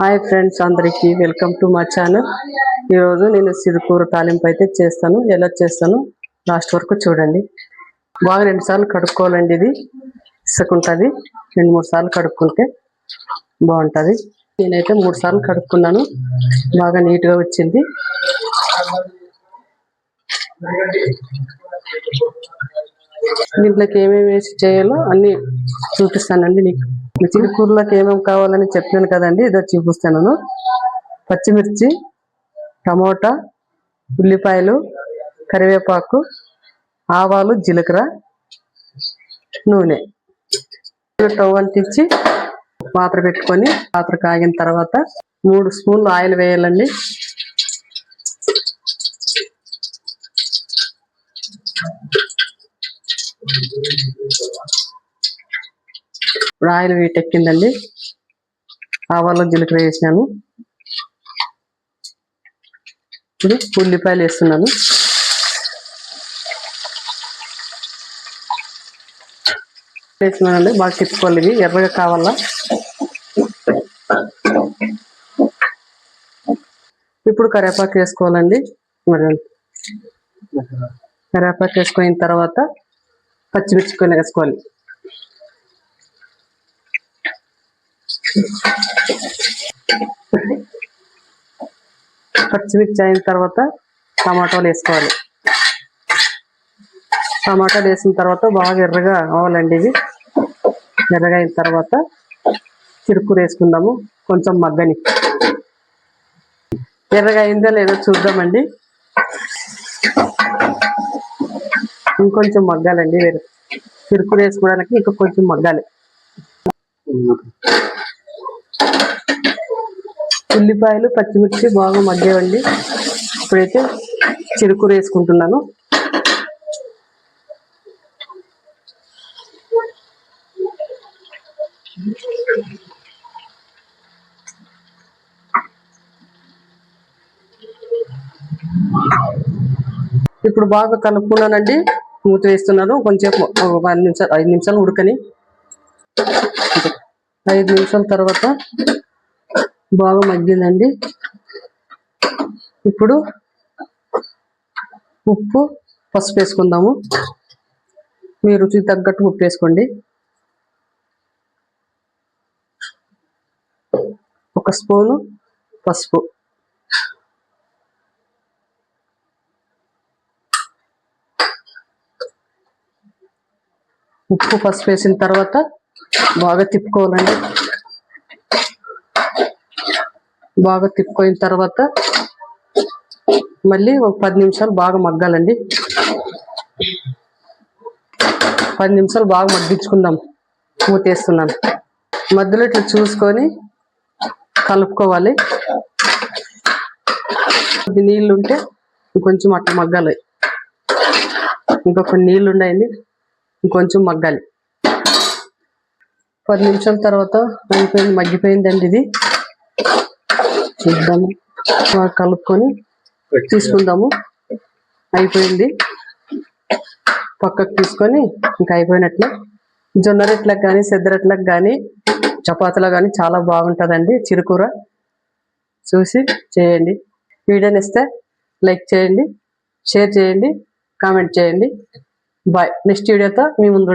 Hi friends, అందరికీ welcome to మా channel. ఈరోజు నేను సిరుకూర తాలింపు అయితే చేస్తాను. ఎలా చేస్తాను లాస్ట్ వరకు చూడండి. బాగా 2 సార్లు కడుక్కోవాలండి. ఇది ఇసుకుంటుంది. 2-3 సార్లు కడుక్కుంటే బాగుంటుంది. నేనైతే 3 సార్లు కడుక్కున్నాను. బాగా నీట్గా వచ్చింది. దీంట్లోకి ఏమేమి వేసి చేయాలో అన్ని చూపిస్తానండి. నీకు చిరుకూరలోకి ఏమేమి కావాలని చెప్పాను కదండి, ఇదో చూపిస్తాను. పచ్చిమిర్చి, టమోటా, ఉల్లిపాయలు, కరివేపాకు, ఆవాలు, జీలకర్ర, నూనె. స్టవ్ అంటించి పాత్ర పెట్టుకొని పాత్ర కాగిన తర్వాత 3 స్పూన్లు ఆయిల్ వేయాలండి. ఇప్పుడు ఆయిల్ వీటెక్కిందండి. ఆవాలు, జీలకర్ర వేసినాను. ఇప్పుడు ఉల్లిపాయలు వేస్తున్నాను. వేస్తున్నానండి. బాగా తిప్పుకోవాలి. ఇవి ఎర్రగా కావాలా. ఇప్పుడు కరివేపాకు వేసుకోవాలండి. కరివేపాకు వేసుకున్న తర్వాత పచ్చిమిర్చి కొన్ని వేసుకోవాలి. పచ్చిమిర్చి అయిన తర్వాత టమాటాలు వేసుకోవాలి. టమాటాలు వేసిన తర్వాత బాగా ఎర్రగా అవ్వాలండి. ఇవి ఎర్రగా అయిన తర్వాత చిరుకూర వేసుకుందాము. కొంచెం మగ్గని. ఎర్రగా అయిందో లేదో చూద్దామండి. ఇంకొంచెం మగ్గాలండి. చిరుకూర వేసుకోవడానికి ఇంకా కొంచెం మగ్గాలి. ఉల్లిపాయలు, పచ్చిమిర్చి బాగా మగ్గేవండి. ఇప్పుడైతే చిరుకూర వేసుకుంటున్నాను. ఇప్పుడు బాగా కలుపుకున్నానండి. మూత వేస్తున్నాను. కొంచెం 5 నిమిషాలు ఉడకని. 5 నిమిషాల తర్వాత బాగా మగ్గిందండి. ఇప్పుడు ఉప్పు, పసుపు వేసుకుందాము. మీ రుచికి తగ్గట్టు ఉప్పు వేసుకోండి. 1 స్పూను పసుపు, ఉప్పు, పసుపు వేసిన తర్వాత బాగా తిప్పుకోవాలండి. బాగా తిప్పుకోయిన తర్వాత మళ్ళీ ఒక 10 నిమిషాలు బాగా మగ్గాలండి. 10 నిమిషాలు బాగా మగ్గించుకుందాం. మూతేస్తున్నాను. మధ్యలో ఇట్లా చూసుకొని కలుపుకోవాలి. నీళ్ళు ఉంటే ఇంకొంచెం అట్లా మగ్గాలి. ఇంకొక నీళ్ళు ఉన్నాయండి, ఇంకొంచెం మగ్గాలి. 10 నిమిషాల తర్వాత అయిపోయింది, మగ్గిపోయిందండి. ఇది చూద్దాము. కలుపుకొని తీసుకుందాము. అయిపోయింది. పక్కకు తీసుకొని ఇంకా అయిపోయినట్లే. జొన్న రొట్టెలకు కానీ, సద్ద రొట్టెలకు కానీ, చపాతీలో కానీ చాలా బాగుంటుందండి చిరుకూర. చూసి చేయండి. వీడియోని ఇస్తే లైక్ చేయండి, షేర్ చేయండి, కామెంట్ చేయండి. బాయ్. నెక్స్ట్ వీడియోతో మీ ముందు